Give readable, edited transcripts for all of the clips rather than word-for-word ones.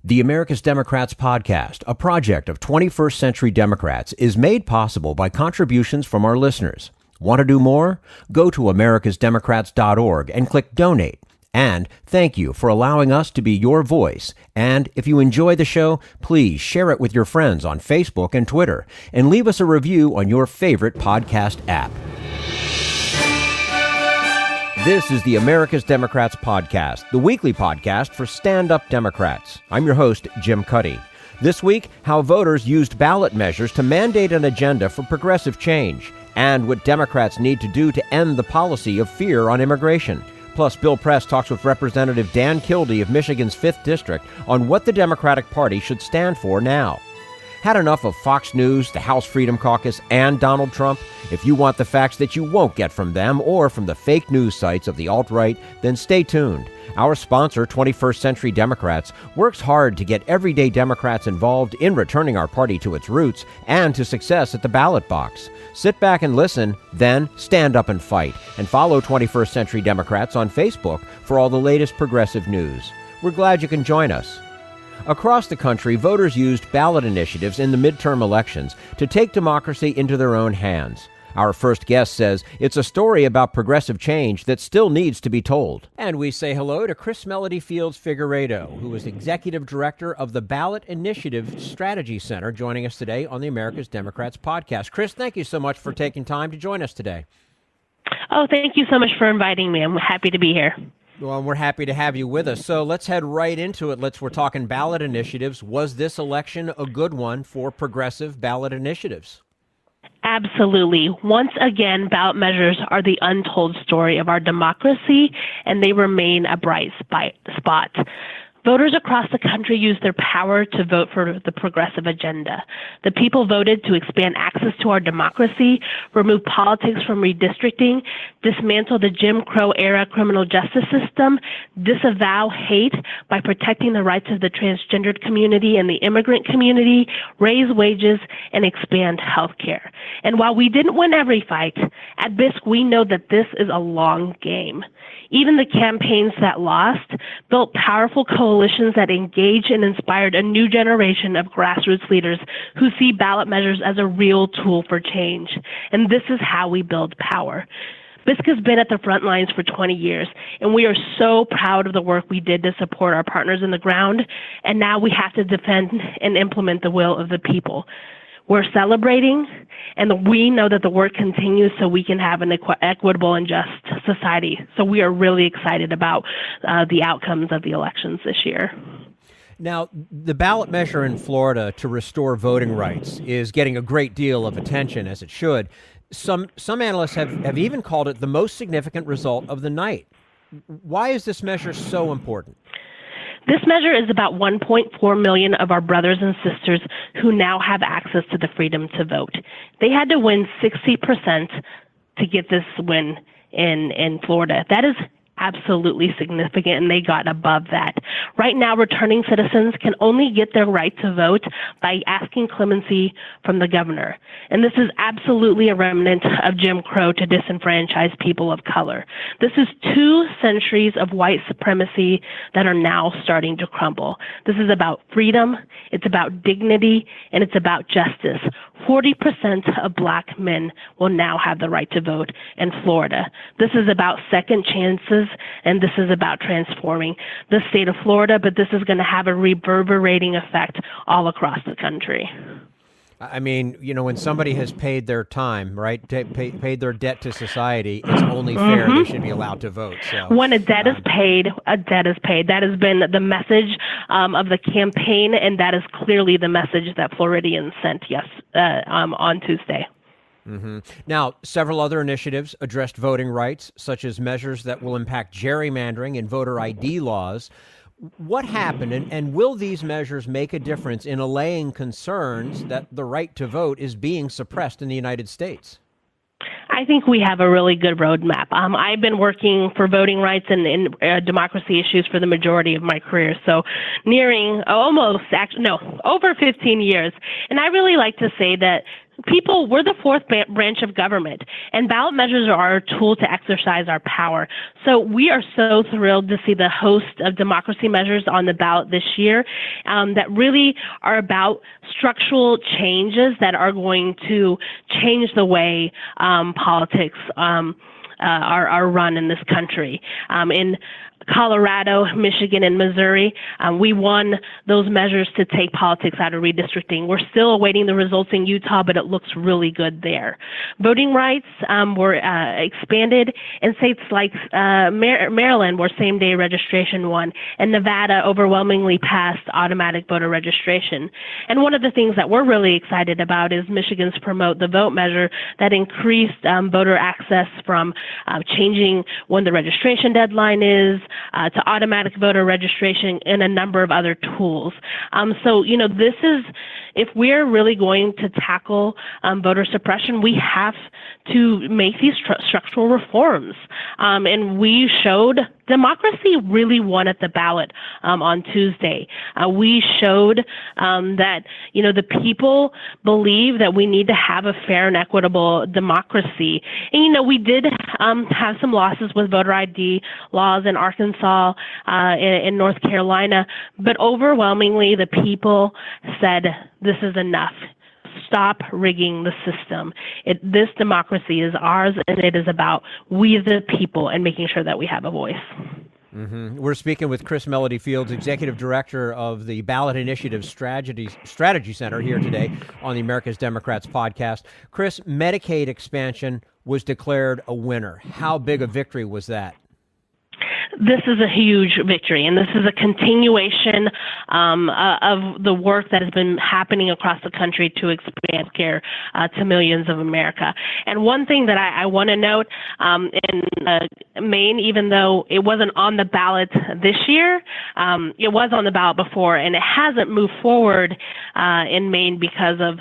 The America's Democrats podcast, a project of 21st Century Democrats, is made possible by contributions from our listeners. Want to do more? Go to americasdemocrats.org and click Donate. And thank you for allowing us to be your voice. And if you enjoy the show, please share it with your friends on Facebook and Twitter, and leave us a review on your favorite podcast app. This is the America's Democrats podcast, the weekly podcast for stand-up Democrats. I'm your host, Jim Kildee. This week, how voters used ballot measures to mandate an agenda for progressive change, and what Democrats need to do to end the policy of fear on immigration. Plus, Bill Press talks with Representative Dan Kildee of Michigan's 5th District on what the Democratic Party should stand for now. Had enough of Fox News, the House Freedom Caucus, and Donald Trump? If you want the facts that you won't get from them or from the fake news sites of the alt-right, then stay tuned. Our sponsor, 21st Century Democrats, works hard to get everyday Democrats involved in returning our party to its roots and to success at the ballot box. Sit back and listen, then stand up and fight. And follow 21st Century Democrats on Facebook for all the latest progressive news. We're glad you can join us. Across the country, voters used ballot initiatives in the midterm elections to take democracy into their own hands. Our first guest says it's a story about progressive change that still needs to be told. And we say hello to Melody Fields Figueredo, who is Executive Director of the Ballot Initiative Strategy Center, joining us today on the America's Democrats podcast. Chris, thank you so much for taking time to join us today. Oh, thank you so much for inviting me. I'm happy to be here. Well, we're happy to have you with us. So let's head right into it. We're talking ballot initiatives. Was this election a good one for progressive ballot initiatives? Absolutely. Once again, ballot measures are the untold story of our democracy, and they remain a bright spot. Voters across the country used their power to vote for the progressive agenda. The people voted to expand access to our democracy, remove politics from redistricting, dismantle the Jim Crow-era criminal justice system, disavow hate by protecting the rights of the transgendered community and the immigrant community, raise wages, and expand health care. And while we didn't win every fight, at BISC we know that this is a long game. Even the campaigns that lost built powerful coalitions that engaged and inspired a new generation of grassroots leaders who see ballot measures as a real tool for change. And this is how we build power. BISC has been at the front lines for 20 years, and we are so proud of the work we did to support our partners in the ground, and now we have to defend and implement the will of the people. We're celebrating, and we know that the work continues so we can have an equitable and just society. So we are really excited about the outcomes of the elections this year. Now, the ballot measure in Florida to restore voting rights is getting a great deal of attention, as it should. Some analysts have even called it the most significant result of the night. Why is this measure so important? This measure is about 1.4 million of our brothers and sisters who now have access to the freedom to vote. They had to win 60% to get this win in Florida. That is absolutely significant, and they got above that. Right now, returning citizens can only get their right to vote by asking clemency from the governor. And this is absolutely a remnant of Jim Crow to disenfranchise people of color. This is 2 centuries of white supremacy that are now starting to crumble. This is about freedom, it's about dignity, and it's about justice. 40% of Black men will now have the right to vote in Florida. This is about second chances, and this is about transforming the state of Florida, but this is going to have a reverberating effect all across the country. I mean, you know, when somebody has paid their time, right, paid their debt to society, it's only fair they should be allowed to vote. So, when a debt is paid, a debt is paid. That has been the message of the campaign, and that is clearly the message that Floridians sent on Tuesday. Mm-hmm. Now, several other initiatives addressed voting rights, such as measures that will impact gerrymandering and voter ID laws. What happened, and will these measures make a difference in allaying concerns that the right to vote is being suppressed in the United States? I think we have a really good roadmap. I've been working for voting rights and democracy issues for the majority of my career, so over 15 years. And I really like to say that we're the fourth branch of government, and ballot measures are our tool to exercise our power. So we are so thrilled to see the host of democracy measures on the ballot this year that really are about structural changes that are going to change the way politics are run in this country. In Colorado, Michigan, and Missouri, we won those measures to take politics out of redistricting. We're still awaiting the results in Utah, but it looks really good there. Voting rights were expanded in states like Maryland, where same-day registration won, and Nevada overwhelmingly passed automatic voter registration. And one of the things that we're really excited about is Michigan's Promote the Vote measure that increased voter access from changing when the registration deadline is, to automatic voter registration and a number of other tools. So, this is, if we're really going to tackle voter suppression, we have to make these structural reforms. And we showed democracy really won at the ballot on Tuesday. We showed that, the people believe that we need to have a fair and equitable democracy. And, we did have some losses with voter ID laws in Arkansas, in North Carolina, but overwhelmingly the people said, this is enough. Stop rigging the system. This democracy is ours, and it is about we the people and making sure that we have a voice. Mm-hmm. We're speaking with Melody Fields, Executive Director of the Ballot Initiative Strategy Center, here today on the America's Democrats podcast. Chris, Medicaid expansion was declared a winner. How big a victory was that? This is a huge victory, and this is a continuation of the work that has been happening across the country to expand care to millions of America. And one thing that I want to note in Maine, even though it wasn't on the ballot this year, it was on the ballot before, and it hasn't moved forward in Maine because of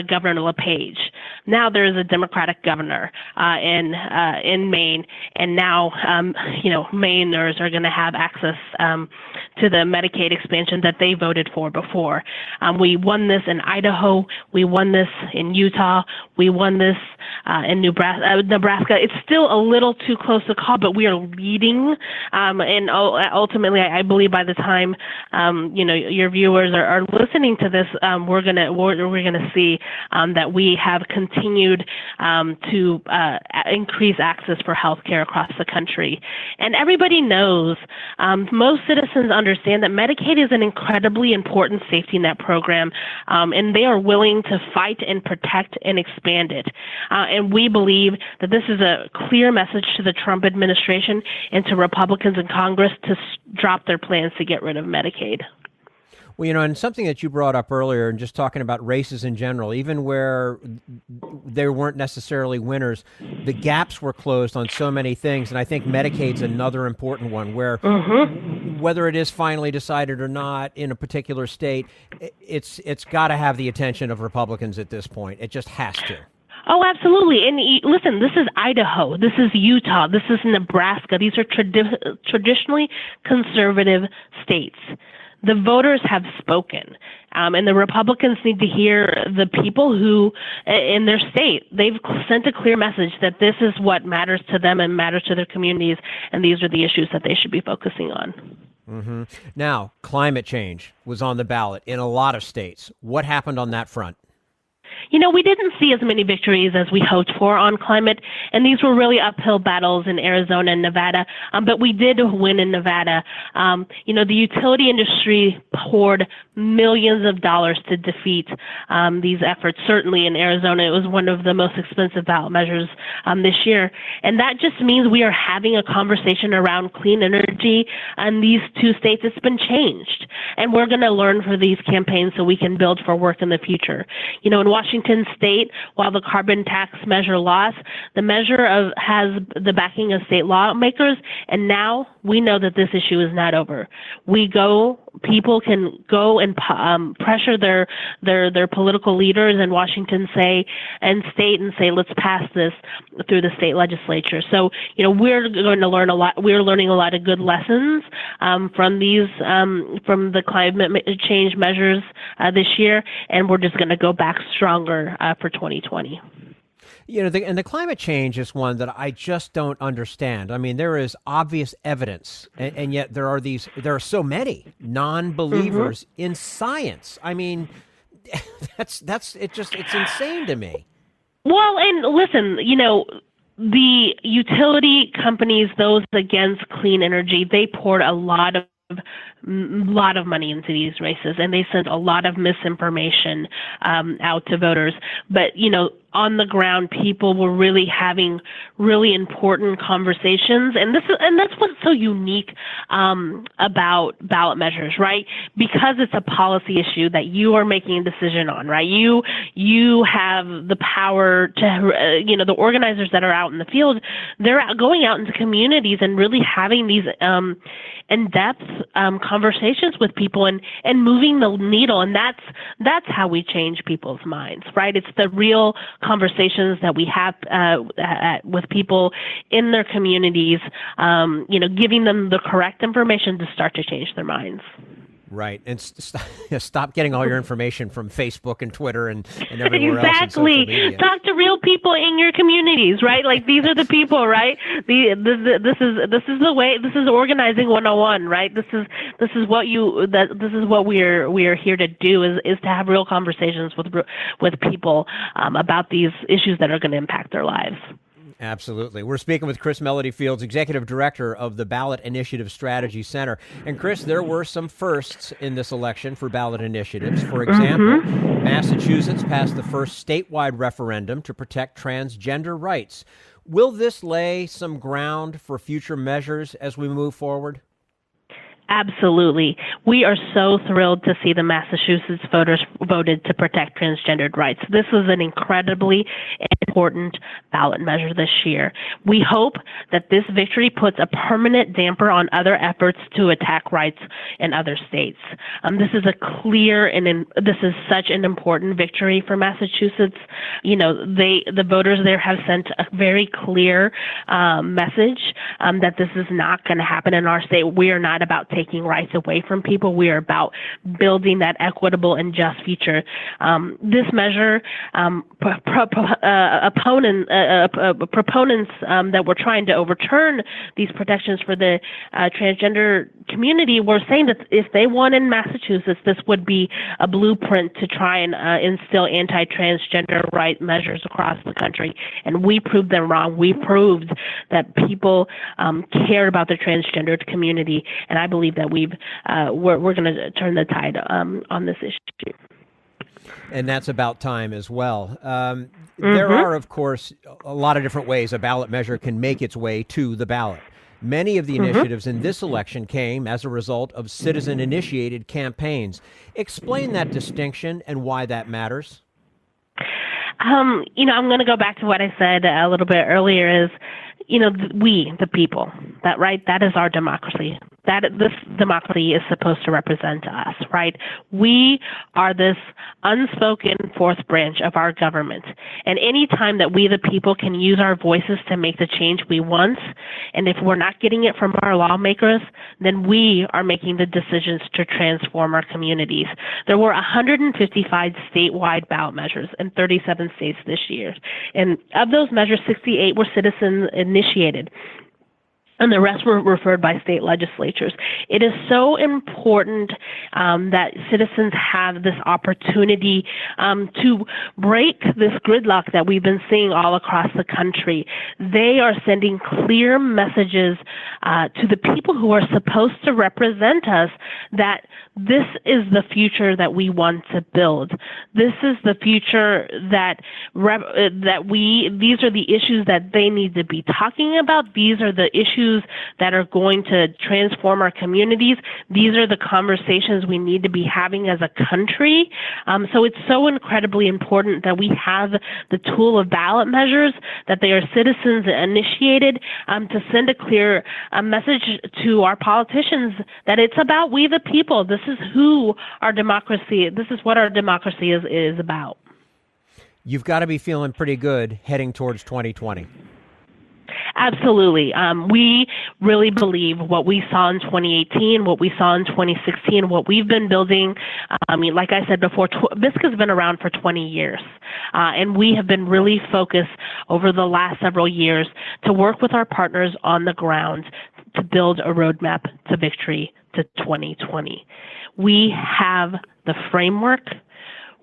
Governor LePage. Now there is a Democratic governor in Maine, and now Mainers are going to have access to the Medicaid expansion that they voted for before. We won this in Idaho. We won this in Utah. We won this in Nebraska. It's still a little too close to call, but we are leading. And ultimately, I believe by the time your viewers are listening to this, we're gonna see that we have continued to increase access for health care across the country. And everybody knows, most citizens understand that Medicaid is an incredibly important safety net program, and they are willing to fight and protect and expand it. And we believe that this is a clear message to the Trump administration and to Republicans in Congress to drop their plans to get rid of Medicaid. Well, and something that you brought up earlier, and just talking about races in general, even where there weren't necessarily winners, the gaps were closed on so many things. And I think Medicaid's another important one where whether it is finally decided or not in a particular state, it's got to have the attention of Republicans at this point. It just has to. Oh, absolutely. And listen, this is Idaho. This is Utah. This is Nebraska. These are traditionally conservative states. The voters have spoken, and the Republicans need to hear the people who, in their state, they've sent a clear message that this is what matters to them and matters to their communities, and these are the issues that they should be focusing on. Mm-hmm. Now, climate change was on the ballot in a lot of states. What happened on that front? We didn't see as many victories as we hoped for on climate, and these were really uphill battles in Arizona and Nevada, but we did win in Nevada. The utility industry poured millions of dollars to defeat these efforts. Certainly in Arizona, it was one of the most expensive ballot measures this year, and that just means we are having a conversation around clean energy in these two states. It's been changed, and we're going to learn from these campaigns so we can build for work in the future. In Washington State, while the carbon tax measure lost, the measure has the backing of state lawmakers, and now we know that this issue is not over. We go people can go and pressure their political leaders in Washington and say, let's pass this through the state legislature. So, we're going to learn a lot. We're learning a lot of good lessons from the climate change measures this year, and we're just going to go back stronger for 2020. And the climate change is one that I just don't understand. I mean, there is obvious evidence, and yet there are so many non-believers in science. I mean, it's insane to me. Well, and listen, the utility companies, those against clean energy, they poured a lot of money into these races, and they sent a lot of misinformation out to voters. But on the ground, people were really having really important conversations, and that's what's so unique about ballot measures, right? Because it's a policy issue that you are making a decision on, right? You have the power to, the organizers that are out in the field, they're going out into communities and really having these in-depth conversations with people and moving the needle, and that's how we change people's minds, right? It's the real conversations that we have with people in their communities, giving them the correct information to start to change their minds. Right. And stop getting all your information from Facebook and Twitter and everywhere else. Exactly. Talk to real people in your communities, right? Like, these are the people, right? This is the way. This is organizing 101, right? This is what we're here to do is to have real conversations with people about these issues that are going to impact their lives. Absolutely. We're speaking with Melody Fields, Executive Director of the Ballot Initiative Strategy Center. And Chris, there were some firsts in this election for ballot initiatives. For example, Massachusetts passed the first statewide referendum to protect transgender rights. Will this lay some ground for future measures as we move forward? Absolutely. We are so thrilled to see the Massachusetts voters voted to protect transgendered rights. This was an incredibly important ballot measure this year. We hope that this victory puts a permanent damper on other efforts to attack rights in other states. This is this is such an important victory for Massachusetts. The voters there have sent a very clear message that this is not going to happen in our state. We are not about taking rights away from people. We are about building that equitable and just future. This measure, proponents that were trying to overturn these protections for the transgender community were saying that if they won in Massachusetts, this would be a blueprint to try and instill anti-transgender right measures across the country. And we proved them wrong. We proved that people cared about the transgendered community, and I believe that we're going to turn the tide on this issue. And that's about time as well. There are, of course, a lot of different ways a ballot measure can make its way to the ballot. Many of the initiatives in this election came as a result of citizen-initiated campaigns. Explain that distinction and why that matters. I'm going to go back to what I said a little bit earlier is, we, the people, that is our democracy. This democracy is supposed to represent us, right? We are this unspoken fourth branch of our government. And any time that we, the people, can use our voices to make the change we want, and if we're not getting it from our lawmakers, then we are making the decisions to transform our communities. There were 155 statewide ballot measures in 37 states this year. And of those measures, 68 were citizen initiated, and the rest were referred by state legislatures. It is so important that citizens have this opportunity to break this gridlock that we've been seeing all across the country. They are sending clear messages to the people who are supposed to represent us that this is the future that we want to build. This is the future that these are the issues that they need to be talking about. These are the issues issues that are going to transform our communities. These are the conversations we need to be having as a country. So it's so incredibly important that we have the tool of ballot measures, that they are citizens initiated, to send a clear message to our politicians that it's about we the people. This is what our democracy is about. You've got to be feeling pretty good heading towards 2020. Absolutely. We really believe what we saw in 2018, what we saw in 2016, what we've been building. Like I said before, BISC has been around for 20 years. And we have been really focused over the last several years to work with our partners on the ground to build a roadmap to victory to 2020. We have the framework.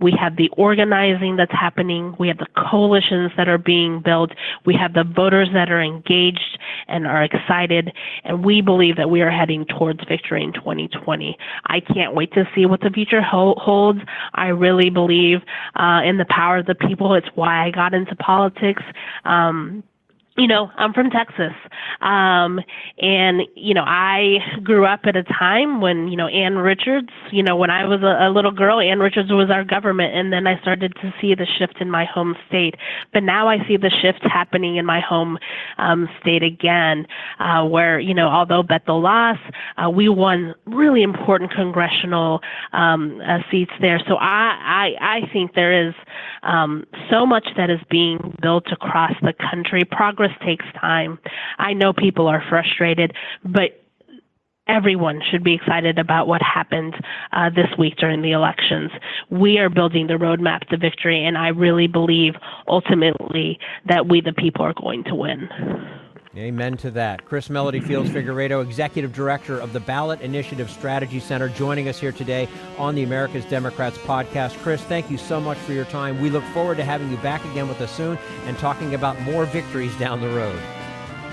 We have the organizing that's happening. We have the coalitions that are being built. We have the voters that are engaged and are excited. And we believe that we are heading towards victory in 2020. I can't wait to see what the future holds. I really believe in the power of the people. It's why I got into politics. I'm from Texas. I grew up at a time when, Ann Richards, when I was a little girl, Ann Richards was our government. And then I started to see the shift in my home state. But now I see the shift happening in my home state again, where, although Bethel lost, we won really important congressional seats there. So I think there is so much that is being built across the country. Progress takes time. I know people are frustrated, but everyone should be excited about what happened this week during the elections. We are building the roadmap to victory, and I really believe ultimately that we, the people, are going to win. Amen to that. Melody Fields Figueredo, Executive Director of the Ballot Initiative Strategy Center, joining us here today on the America's Democrats podcast. Chris, thank you so much for your time. We look forward to having you back again with us soon and talking about more victories down the road.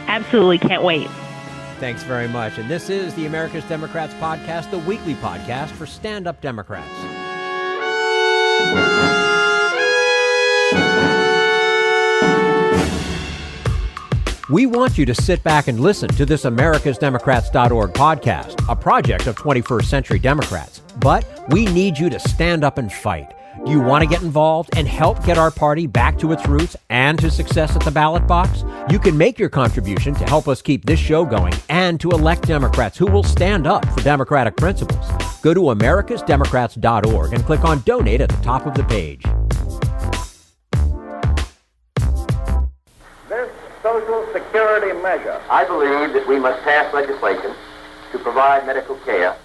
Absolutely. Can't wait. Thanks very much. And this is the America's Democrats podcast, the weekly podcast for stand-up Democrats. We want you to sit back and listen to this americasdemocrats.org podcast, a project of 21st Century Democrats. But we need you to stand up and fight. Do you want to get involved and help get our party back to its roots and to success at the ballot box? You can make your contribution to help us keep this show going and to elect Democrats who will stand up for democratic principles. Go to americasdemocrats.org and click on Donate at the top of the page. Social Security measure. I believe that we must pass legislation to provide medical care.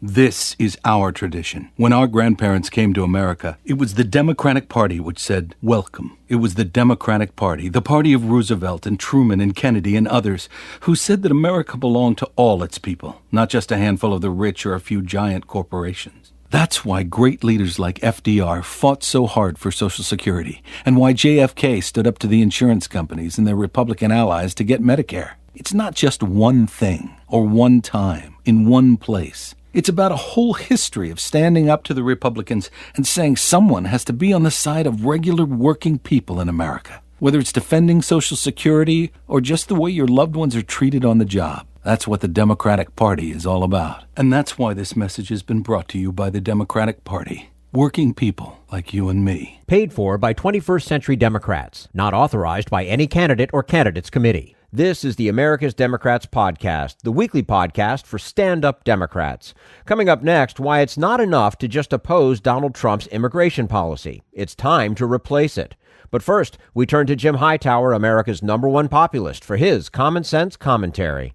This is our tradition. When our grandparents came to America, it was the Democratic Party which said, welcome. It was the Democratic Party, the party of Roosevelt and Truman and Kennedy and others, who said that America belonged to all its people, not just a handful of the rich or a few giant corporations. That's why great leaders like FDR fought so hard for Social Security, and why JFK stood up to the insurance companies and their Republican allies to get Medicare. It's not just one thing, or one time, in one place. It's about a whole history of standing up to the Republicans and saying someone has to be on the side of regular working people in America, whether it's defending Social Security or just the way your loved ones are treated on the job. That's what the Democratic Party is all about. And that's why this message has been brought to you by the Democratic Party. Working people like you and me. Paid for by 21st Century Democrats. Not authorized by any candidate or candidates committee. This is the America's Democrats podcast, the weekly podcast for stand-up Democrats. Coming up next, why it's not enough to just oppose Donald Trump's immigration policy. It's time to replace it. But first, we turn to Jim Hightower, America's #1 populist, for his common sense commentary.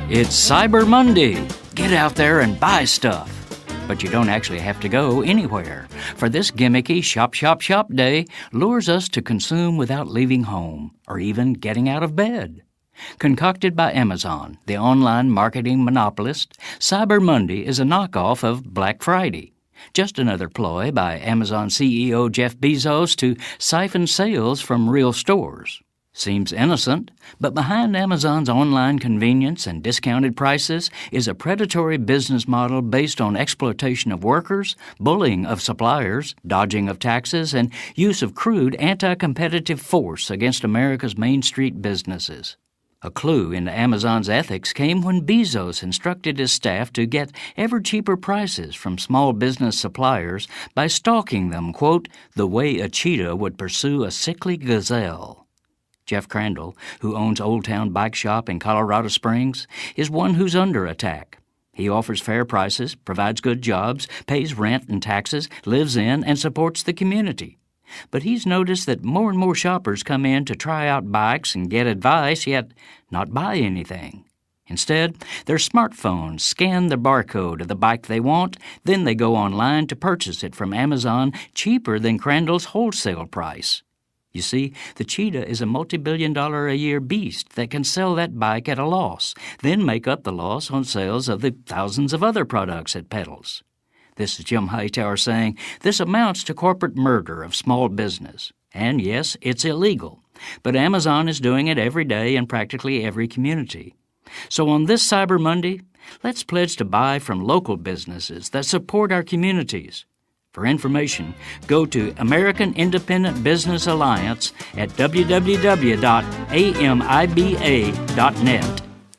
It's Cyber Monday. Get out there and buy stuff. But you don't actually have to go anywhere, for this gimmicky shop, shop, shop day lures us to consume without leaving home or even getting out of bed. Concocted by Amazon, the online marketing monopolist, Cyber Monday is a knockoff of Black Friday. Just another ploy by Amazon CEO Jeff Bezos to siphon sales from real stores. Seems innocent, but behind Amazon's online convenience and discounted prices is a predatory business model based on exploitation of workers, bullying of suppliers, dodging of taxes, and use of crude anti-competitive force against America's Main Street businesses. A clue into Amazon's ethics came when Bezos instructed his staff to get ever cheaper prices from small business suppliers by stalking them, quote, the way a cheetah would pursue a sickly gazelle. Jeff Crandall, who owns Old Town Bike Shop in Colorado Springs, is one who's under attack. He offers fair prices, provides good jobs, pays rent and taxes, lives in and supports the community. But he's noticed that more and more shoppers come in to try out bikes and get advice, yet not buy anything. Instead, their smartphones scan the barcode of the bike they want, then they go online to purchase it from Amazon cheaper than Crandall's wholesale price. You see, the cheetah is a multi-billion-dollar-a-year beast that can sell that bike at a loss, then make up the loss on sales of the thousands of other products it peddles. This is Jim Hightower saying this amounts to corporate murder of small business. And yes, it's illegal. But Amazon is doing it every day in practically every community. So on this Cyber Monday, let's pledge to buy from local businesses that support our communities. For information, go to American Independent Business Alliance at www.amiba.net.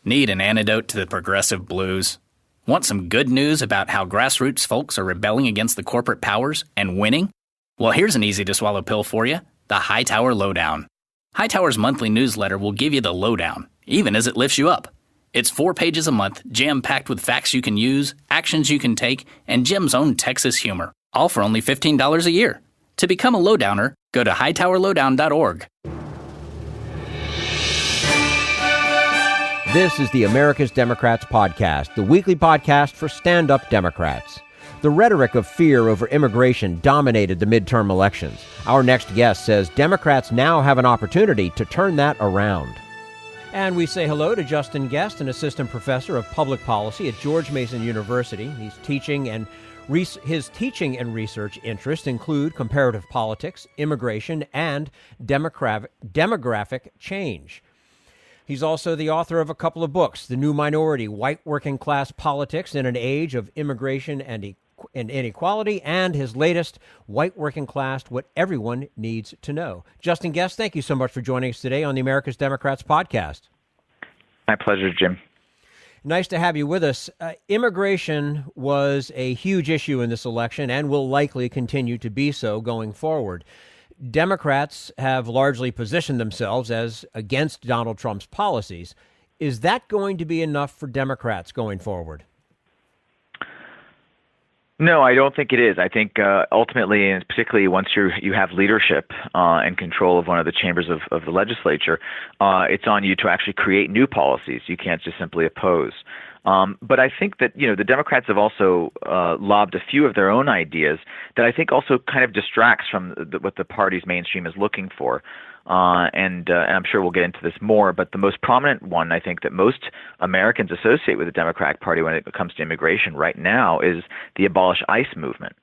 Need an antidote to the progressive blues? Want some good news about how grassroots folks are rebelling against the corporate powers and winning? Well, here's an easy-to-swallow pill for you, the Hightower Lowdown. Hightower's monthly newsletter will give you the lowdown, even as it lifts you up. It's 4 pages a month, jam-packed with facts you can use, actions you can take, and Jim's own Texas humor, all for only $15 a year. To become a lowdowner, go to hightowerlowdown.org. This is the America's Democrats podcast, the weekly podcast for stand-up Democrats. The rhetoric of fear over immigration dominated the midterm elections. Our next guest says Democrats now have an opportunity to turn that around. And we say hello to Justin Gest, an assistant professor of public policy at George Mason University. His teaching and research interests include comparative politics, immigration, and demographic change. He's also the author of a couple of books, The New Minority, White Working Class Politics in an Age of Immigration and Inequality, and his latest, White Working Class, What Everyone Needs to Know. Justin Gest, thank you so much for joining us today on the America's Democrats podcast. My pleasure, Jim. Nice to have you with us. Immigration was a huge issue in this election and will likely continue to be so going forward. Democrats have largely positioned themselves as against Donald Trump's policies. Is that going to be enough for Democrats going forward? No, I don't think it is. I think ultimately, and particularly once you have leadership and control of one of the chambers of the legislature, it's on you to actually create new policies. You can't just simply oppose. But I think that, the Democrats have also lobbed a few of their own ideas that I think also kind of distracts from what the party's mainstream is looking for. And I'm sure we'll get into this more, but the most prominent one I think that most Americans associate with the Democratic Party when it comes to immigration right now is the Abolish ICE movement.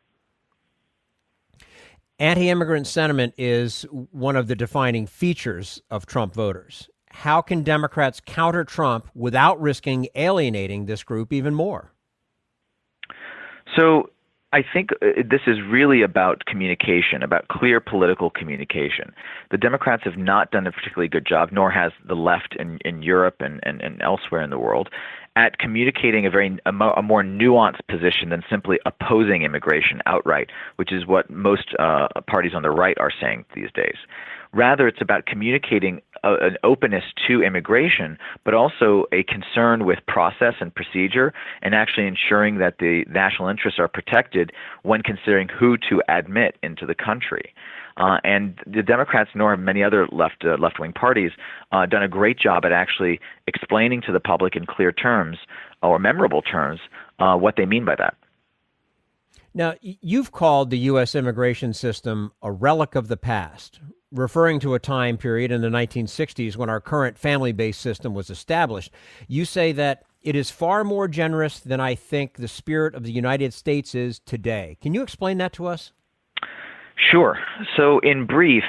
Anti-immigrant sentiment is one of the defining features of Trump voters. How can Democrats counter Trump without risking alienating this group even more? So I think this is really about communication, about clear political communication. The Democrats have not done a particularly good job, nor has the left in Europe and elsewhere in the world, at communicating a more nuanced position than simply opposing immigration outright, which is what most parties on the right are saying these days. Rather, it's about communicating an openness to immigration, but also a concern with process and procedure, and actually ensuring that the national interests are protected when considering who to admit into the country. And the Democrats, nor have many other left-wing parties, done a great job at actually explaining to the public in clear terms, or memorable terms, what they mean by that. Now, you've called the U.S. immigration system a relic of the past, referring to a time period in the 1960s when our current family-based system was established. You say that it is far more generous than I think the spirit of the United States is today. Can you explain that to us? Sure. So in brief,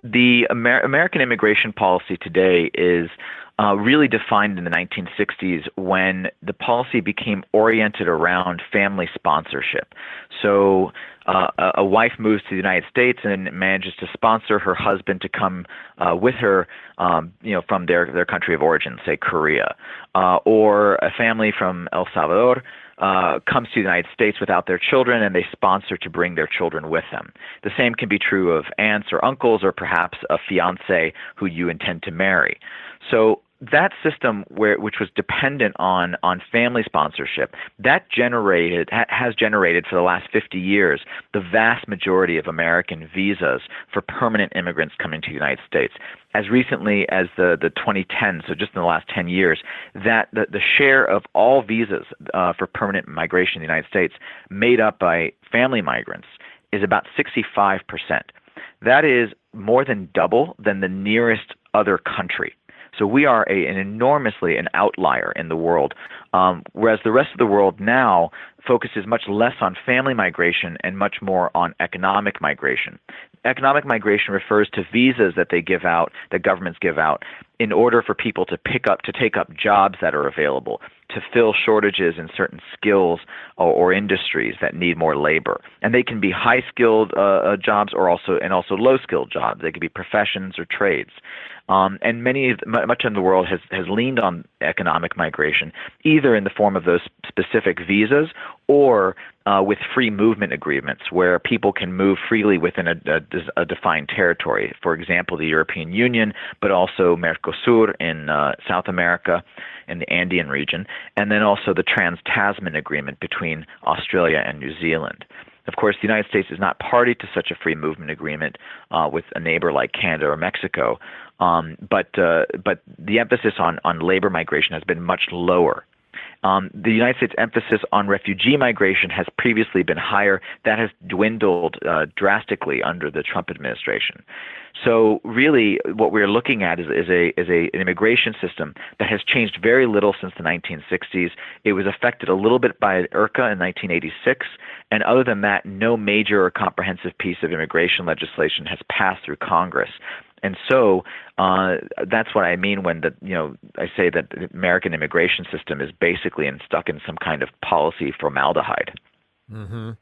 the American immigration policy today is really defined in the 1960s when the policy became oriented around family sponsorship. So a wife moves to the United States and manages to sponsor her husband to come with her, from their country of origin, say Korea, or a family from El Salvador comes to the United States without their children, and they sponsor to bring their children with them. The same can be true of aunts or uncles, or perhaps a fiancé who you intend to marry. So that system, which was dependent on family sponsorship, that has generated for the last 50 years the vast majority of American visas for permanent immigrants coming to the United States. As recently as the 2010s, so just in the last 10 years, that the share of all visas for permanent migration in the United States made up by family migrants is about 65%. That is more than double than the nearest other country. So we are an outlier in the world, whereas the rest of the world now focuses much less on family migration and much more on economic migration. Economic migration refers to visas that they give out, that governments give out, in order for people to take up jobs that are available, to fill shortages in certain skills or industries that need more labor. And they can be high-skilled jobs or also low-skilled jobs. They can be professions or trades. And much of the world has leaned on economic migration, either in the form of those specific visas or with free movement agreements where people can move freely within a defined territory. For example, the European Union, but also Mercosur in South America in the Andean region, and then also the Trans-Tasman Agreement between Australia and New Zealand. Of course, the United States is not party to such a free movement agreement with a neighbor like Canada or Mexico, but the emphasis on labor migration has been much lower. The United States' emphasis on refugee migration has previously been higher. That has dwindled drastically under the Trump administration. So really what we're looking at is an immigration system that has changed very little since the 1960s. It was affected a little bit by IRCA in 1986, and other than that, no major or comprehensive piece of immigration legislation has passed through Congress. And so that's what I mean when I say that the American immigration system is basically stuck in some kind of policy formaldehyde. Mm-hmm.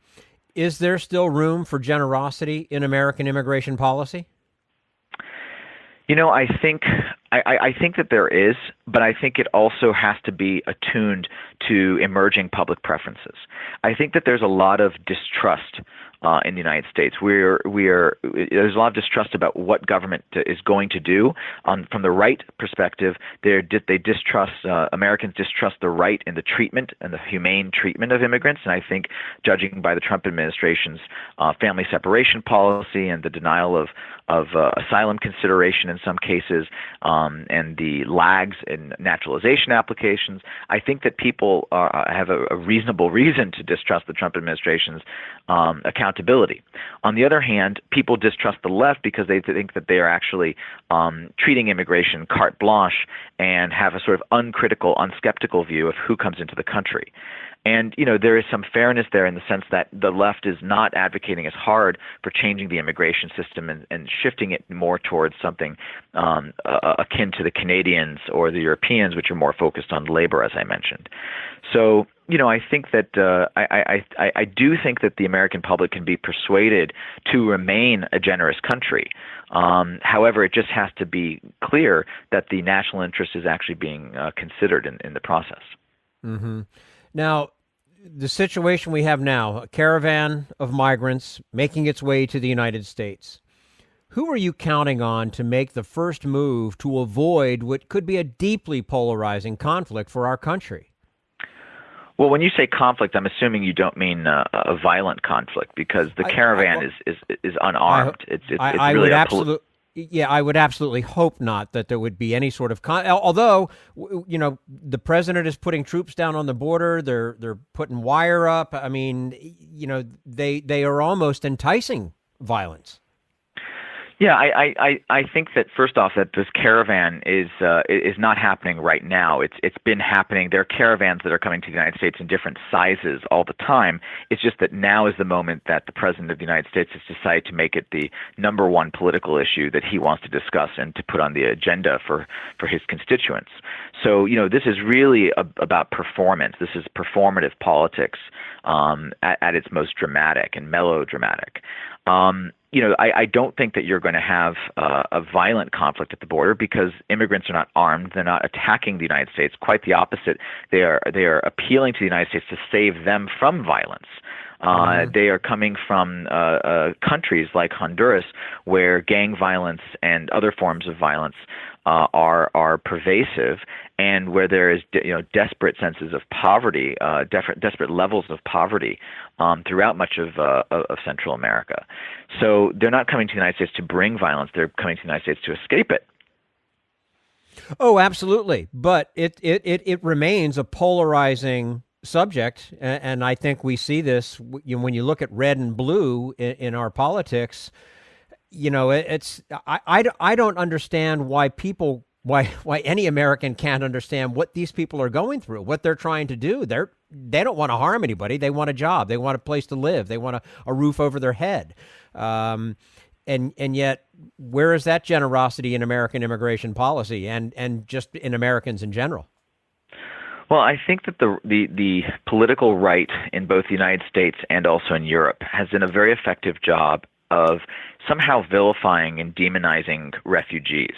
Is there still room for generosity in American immigration policy? I think that there is, but I think it also has to be attuned to emerging public preferences. I think that there's a lot of distrust in the United States. There's a lot of distrust about what government is going to do. From the right perspective, Americans distrust the right in the treatment and the humane treatment of immigrants. And I think, judging by the Trump administration's family separation policy and the denial of asylum consideration in some cases, and the lags in naturalization applications, I think that people have a reasonable reason to distrust the Trump administration's accountability. On the other hand, people distrust the left because they think that they are actually treating immigration carte blanche and have a sort of uncritical, unskeptical view of who comes into the country. And, there is some fairness there in the sense that the left is not advocating as hard for changing the immigration system and shifting it more towards something akin to the Canadians or the Europeans, which are more focused on labor, as I mentioned. So, I think that I do think that the American public can be persuaded to remain a generous country. However, it just has to be clear that the national interest is actually being considered in the process. Mm-hmm. Now, the situation we have now, a caravan of migrants making its way to the United States. Who are you counting on to make the first move to avoid what could be a deeply polarizing conflict for our country? Well, when you say conflict, I'm assuming you don't mean a violent conflict, because the caravan is unarmed. It's really I would absolutely hope not that there would be any sort of although the president is putting troops down on the border, they're putting wire up. I mean, they are almost enticing violence. Yeah, I think that first off that this caravan is not happening right now. It's been happening. There are caravans that are coming to the United States in different sizes all the time. It's just that now is the moment that the President of the United States has decided to make it the number one political issue that he wants to discuss and to put on the agenda for his constituents. So, this is really about performance. This is performative politics at its most dramatic and melodramatic. I don't think that you're going to have a violent conflict at the border because immigrants are not armed. They're not attacking the United States. Quite the opposite. They are appealing to the United States to save them from violence. They are coming from countries like Honduras, where gang violence and other forms of violence are pervasive, and where there is desperate senses of poverty, desperate levels of poverty throughout much of Central America. So they're not coming to the United States to bring violence; they're coming to the United States to escape it. Oh, absolutely. But it remains a polarizing subject, and I think we see this when you look at red and blue in our politics. I don't understand why any American can't understand what these people are going through, what they're trying to do. They don't want to harm anybody. They want a job. They want a place to live. They want a roof over their head. And yet, where is that generosity in American immigration policy and just in Americans in general? Well, I think that the political right in both the United States and also in Europe has done a very effective job of somehow vilifying and demonizing refugees.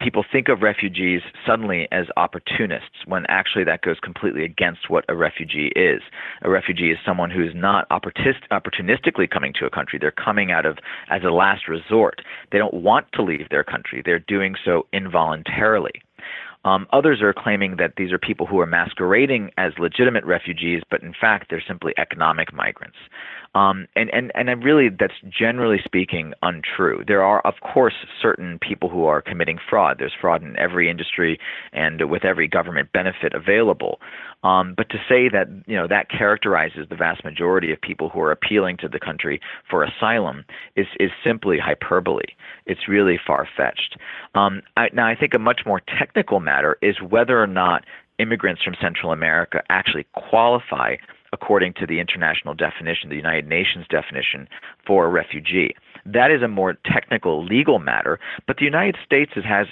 People think of refugees suddenly as opportunists, when actually that goes completely against what a refugee is. A refugee is someone who is not opportunistically coming to a country. They're coming out of as a last resort. They don't want to leave their country. They're doing so involuntarily. Others are claiming that these are people who are masquerading as legitimate refugees, but in fact, they're simply economic migrants. And really, that's generally speaking untrue. There are, of course, certain people who are committing fraud. There's fraud in every industry and with every government benefit available. But to say that that characterizes the vast majority of people who are appealing to the country for asylum is simply hyperbole. It's really far-fetched. Now, I think a much more technical matter is whether or not immigrants from Central America actually qualify according to the international definition, the United Nations definition for a refugee. That is a more technical legal matter, but the United States has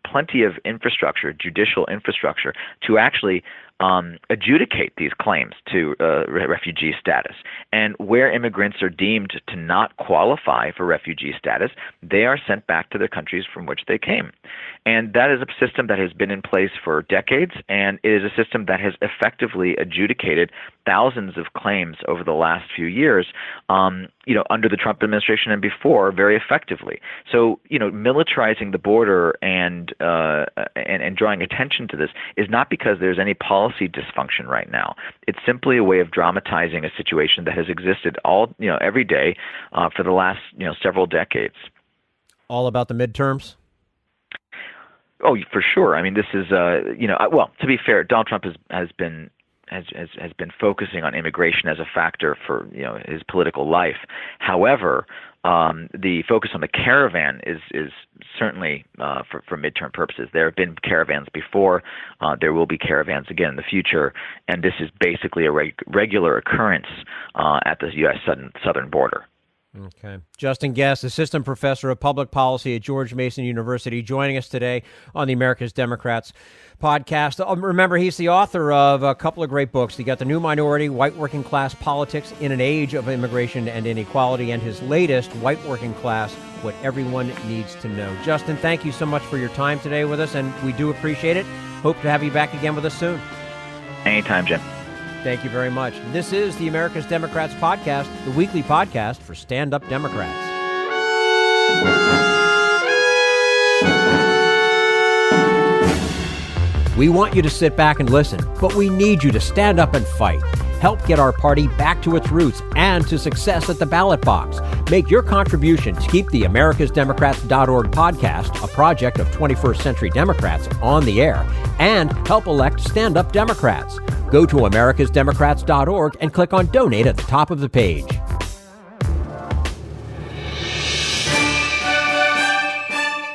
plenty of infrastructure, judicial infrastructure, to actually adjudicate these claims to refugee status. And where immigrants are deemed to not qualify for refugee status, they are sent back to the countries from which they came. And that is a system that has been in place for decades, and it is a system that has effectively adjudicated thousands of claims over the last few years, under the Trump administration and before, very effectively. So, militarizing the border and drawing attention to this is not because there's any policy dysfunction right now. It's simply a way of dramatizing a situation that has existed every day for the last several decades. All about the midterms? Oh, for sure. I mean, this is well, to be fair, Donald Trump has been focusing on immigration as a factor for his political life. However, the focus on the caravan is certainly for midterm purposes. There have been caravans before. There will be caravans again in the future, and this is basically a regular occurrence at the U.S. southern border. Okay. Justin Gest, Assistant Professor of Public Policy at George Mason University, joining us today on the America's Democrats podcast. Remember, he's the author of a couple of great books. He got The New Minority, White Working Class Politics in an Age of Immigration and Inequality, and his latest, White Working Class, What Everyone Needs to Know. Justin, thank you so much for your time today with us, and we do appreciate it. Hope to have you back again with us soon. Anytime, Jim. Thank you very much. This is the America's Democrats podcast, the weekly podcast for stand-up Democrats. We want you to sit back and listen, but we need you to stand up and fight. Help get our party back to its roots and to success at the ballot box. Make your contribution to keep the americasdemocrats.org podcast, a project of 21st Century Democrats, on the air, and help elect stand-up Democrats. Go to americasdemocrats.org and click on Donate at the top of the page.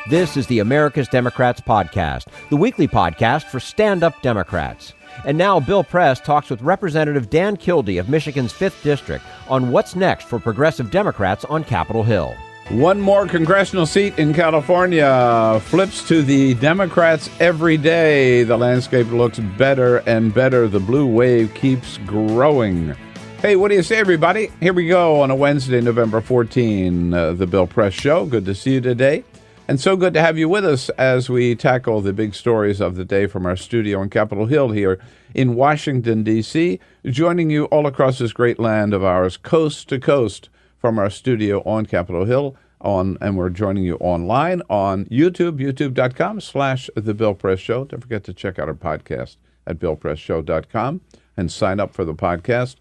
This is the America's Democrats podcast, the weekly podcast for stand-up Democrats. And now Bill Press talks with Representative Dan Kildee of Michigan's 5th District on what's next for progressive Democrats on Capitol Hill. One more congressional seat in California flips to the Democrats every day. The landscape looks better and better. The blue wave keeps growing. Hey, what do you say, everybody? Here we go on a Wednesday, November 14, the Bill Press Show. Good to see you today. And so good to have you with us as we tackle the big stories of the day from our studio on Capitol Hill here in Washington, D.C., joining you all across this great land of ours, coast to coast, from our studio on Capitol Hill. And we're joining you online on YouTube, youtube.com/The Bill Press Show. Don't forget to check out our podcast at BillPressShow.com and sign up for the podcast.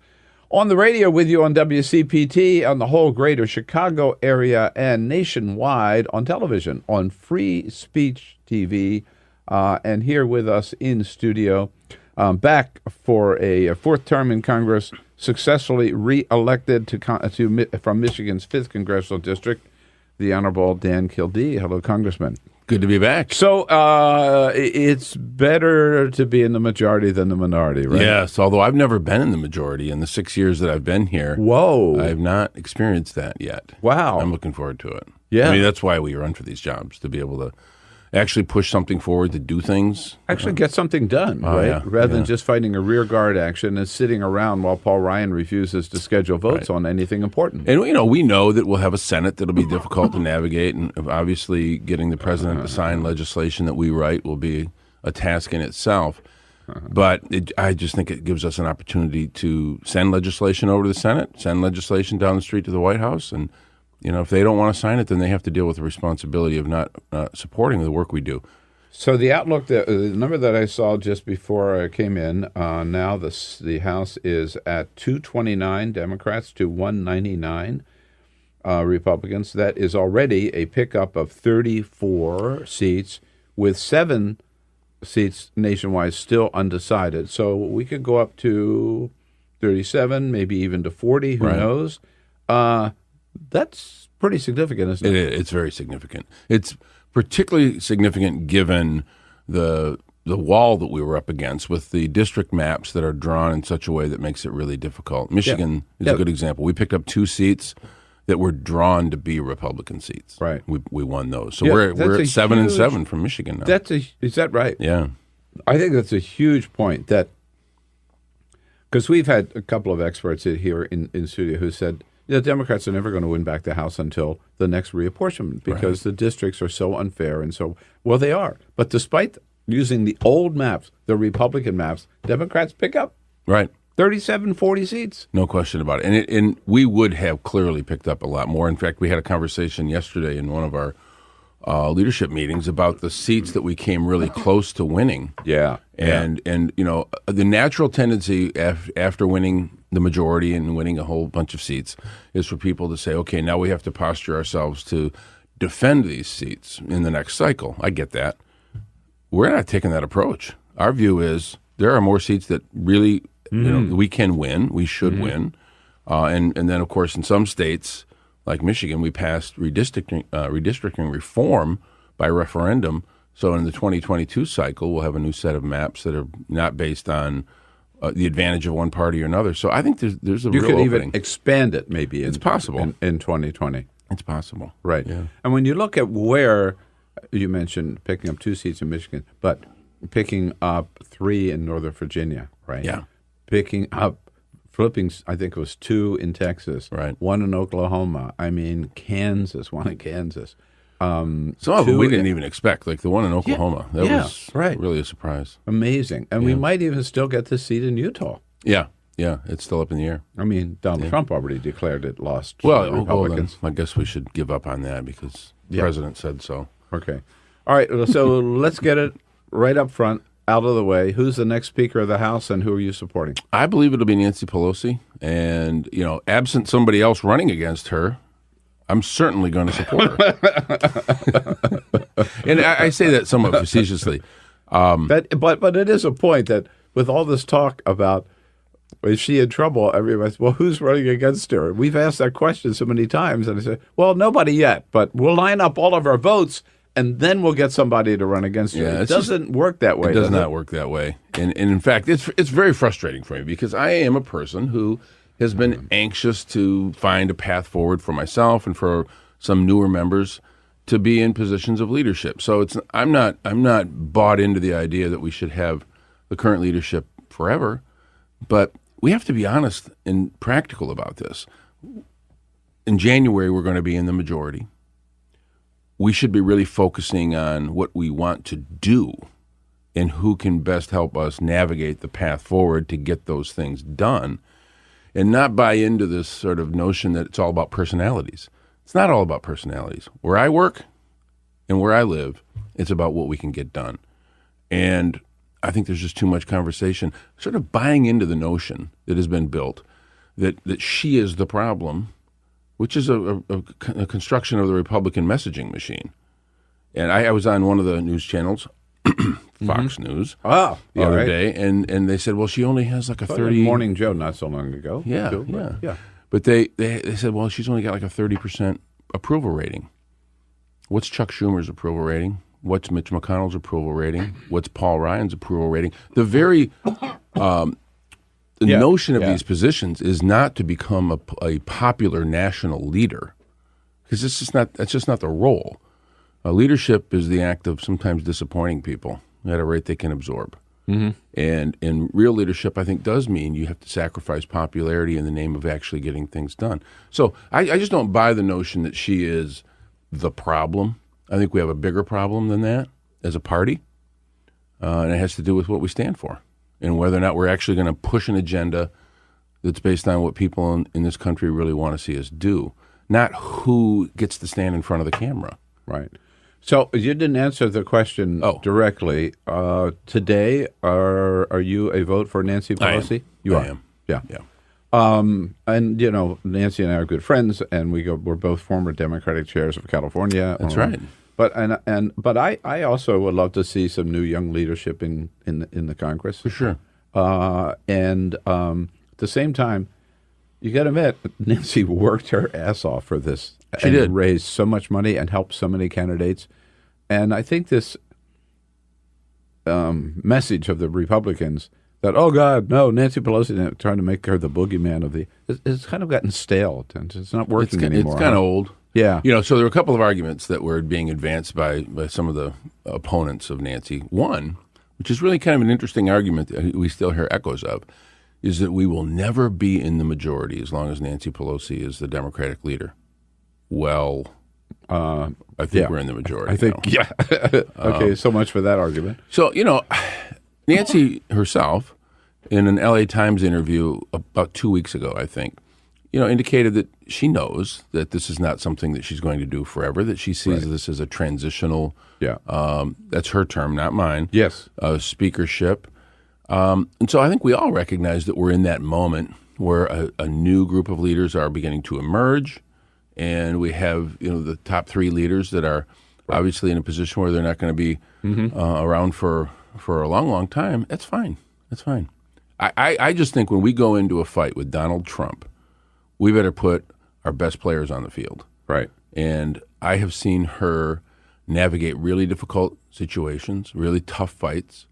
On the radio with you on WCPT, on the whole greater Chicago area and nationwide, on television, on Free Speech TV, and here with us in studio, back for a fourth term in Congress, successfully re-elected from Michigan's 5th Congressional District, the Honorable Dan Kildee. Hello, Congressman. Good to be back. So it's better to be in the majority than the minority, right? Yes, although I've never been in the majority in the 6 years that I've been here. Whoa. I have not experienced that yet. Wow. I'm looking forward to it. Yeah. I mean, that's why we run for these jobs, to be able to actually push something forward, to do things. Actually get something done, right? Yeah, Rather than just fighting a rear guard action and sitting around while Paul Ryan refuses to schedule votes on anything important. And, we know that we'll have a Senate that'll be difficult to navigate, and obviously getting the president to sign legislation that we write will be a task in itself. But I just think it gives us an opportunity to send legislation over to the Senate, send legislation down the street to the White House, and if they don't want to sign it, then they have to deal with the responsibility of not supporting the work we do. So the outlook, the number that I saw just before I came in, now the House is at 229 Democrats to 199 Republicans. That is already a pickup of 34 seats, with 7 seats nationwide still undecided. So we could go up to 37, maybe even to 40, who knows? That's pretty significant, isn't it? It's very significant. It's particularly significant given the wall that we were up against with the district maps that are drawn in such a way that makes it really difficult. Michigan is a good example. We picked up 2 seats that were drawn to be Republican seats. Right. We won those. So we're at 7 and 7 from Michigan now. Is that right? Yeah. I think that's a huge point, that because we've had a couple of experts here in studio who said, the Democrats are never going to win back the House until the next reapportionment because the districts are so unfair and so, well, they are. But despite using the old maps, the Republican maps, Democrats pick up 37, 40 seats. No question about it. And we would have clearly picked up a lot more. In fact, we had a conversation yesterday in one of our leadership meetings about the seats that we came really close to winning. Yeah. And the natural tendency after winning the majority and winning a whole bunch of seats is for people to say, okay, now we have to posture ourselves to defend these seats in the next cycle. I get that. We're not taking that approach. Our view is there are more seats that really we can win, we should win. And then, of course, in some states, like Michigan, we passed redistricting reform by referendum. So in the 2022 cycle, we'll have a new set of maps that are not based on the advantage of one party or another. So I think there's a real opening. You could even expand it maybe. It's possible. In 2020. It's possible. Right. Yeah. And when you look at where, you mentioned picking up 2 seats in Michigan, but picking up 3 in Northern Virginia, right? Yeah. Picking up, flipping, I think it was 2 in Texas. Right. 1 in Oklahoma. I mean, Kansas, 1 in Kansas. Some of them we didn't even expect, like the one in Oklahoma. That was really a surprise. Amazing. And we might even still get the seat in Utah. Yeah, it's still up in the air. I mean, Donald Trump already declared it lost to the Republicans. I guess we should give up on that because the president said so. Okay. All right, so let's get it right up front, out of the way. Who's the next Speaker of the House, and who are you supporting? I believe it'll be Nancy Pelosi. And, absent somebody else running against her, I'm certainly going to support her. And I say that somewhat facetiously. But it is a point that with all this talk about is she in trouble, everybody's, well, who's running against her? We've asked that question so many times, and I say, well, nobody yet, but we'll line up all of our votes, and then we'll get somebody to run against her. It doesn't work that way. It does not work that way. And in fact, it's very frustrating for me because I am a person who has been anxious to find a path forward for myself and for some newer members to be in positions of leadership. So I'm not bought into the idea that we should have the current leadership forever, but we have to be honest and practical about this. In January, we're going to be in the majority. We should be really focusing on what we want to do and who can best help us navigate the path forward to get those things done, and not buy into this sort of notion that it's all about personalities. It's not all about personalities. Where I work and where I live, it's about what we can get done. And I think there's just too much conversation, sort of buying into the notion that has been built that she is the problem, which is a construction of the Republican messaging machine. And I was on one of the news channels, Fox News, the other day, and they said, well, she only has like a 30... Morning Joe not so long ago. Yeah. But they said, well, she's only got like a 30% approval rating. What's Chuck Schumer's approval rating? What's Mitch McConnell's approval rating? What's Paul Ryan's approval rating? The very... The notion of these positions is not to become a popular national leader, because that's just not the role. Leadership is the act of sometimes disappointing people at a rate they can absorb. Mm-hmm. And real leadership, I think, does mean you have to sacrifice popularity in the name of actually getting things done. So I just don't buy the notion that she is the problem. I think we have a bigger problem than that as a party, and it has to do with what we stand for and whether or not we're actually going to push an agenda that's based on what people in this country really want to see us do, not who gets to stand in front of the camera. Right. So you didn't answer the question directly. Today, are you a vote for Nancy Pelosi? I am. Yeah. And Nancy and I are good friends, and we're both former Democratic chairs of California. That's right. But I also would love to see some new young leadership in the Congress. For sure. And at the same time, you got to admit, Nancy worked her ass off for this. She did. Raised so much money and helped so many candidates. And I think this message of the Republicans that, oh, God, no, Nancy Pelosi trying to make her the boogeyman of it's kind of gotten stale. It's not working anymore. It's kind of old. Yeah. So there were a couple of arguments that were being advanced by some of the opponents of Nancy. One, which is really kind of an interesting argument that we still hear echoes of, is that we will never be in the majority as long as Nancy Pelosi is the Democratic leader. Well, I think we're in the majority. I think, Okay, so much for that argument. So, Nancy herself, in an LA Times interview about 2 weeks ago, I think, indicated that she knows that this is not something that she's going to do forever, that she sees this as a transitional, that's her term, not mine, speakership. And so I think we all recognize that we're in that moment where a new group of leaders are beginning to emerge, and we have the top three leaders that are obviously in a position where they're not going to be around for a long, long time. That's fine. That's fine. I just think when we go into a fight with Donald Trump, we better put our best players on the field. Right. And I have seen her navigate really difficult situations, really tough fights,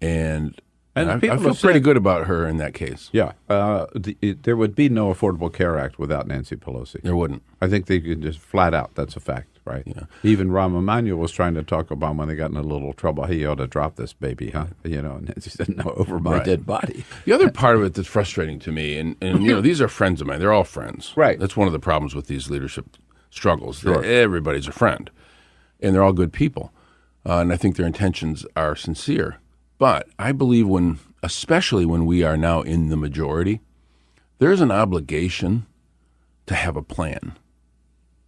and I feel pretty good about her in that case. Yeah. There would be no Affordable Care Act without Nancy Pelosi. There wouldn't. I think they could just flat out. That's a fact, right? Yeah. Even Rahm Emanuel was trying to talk about when they got in a little trouble. He ought to drop this baby, huh? And Nancy said, no, over my dead body. The other part of it that's frustrating to me, and these are friends of mine. They're all friends. Right. That's one of the problems with these leadership struggles. Sure. Everybody's a friend, and they're all good people. And I think their intentions are sincere. But I believe especially when we are now in the majority, there's an obligation to have a plan.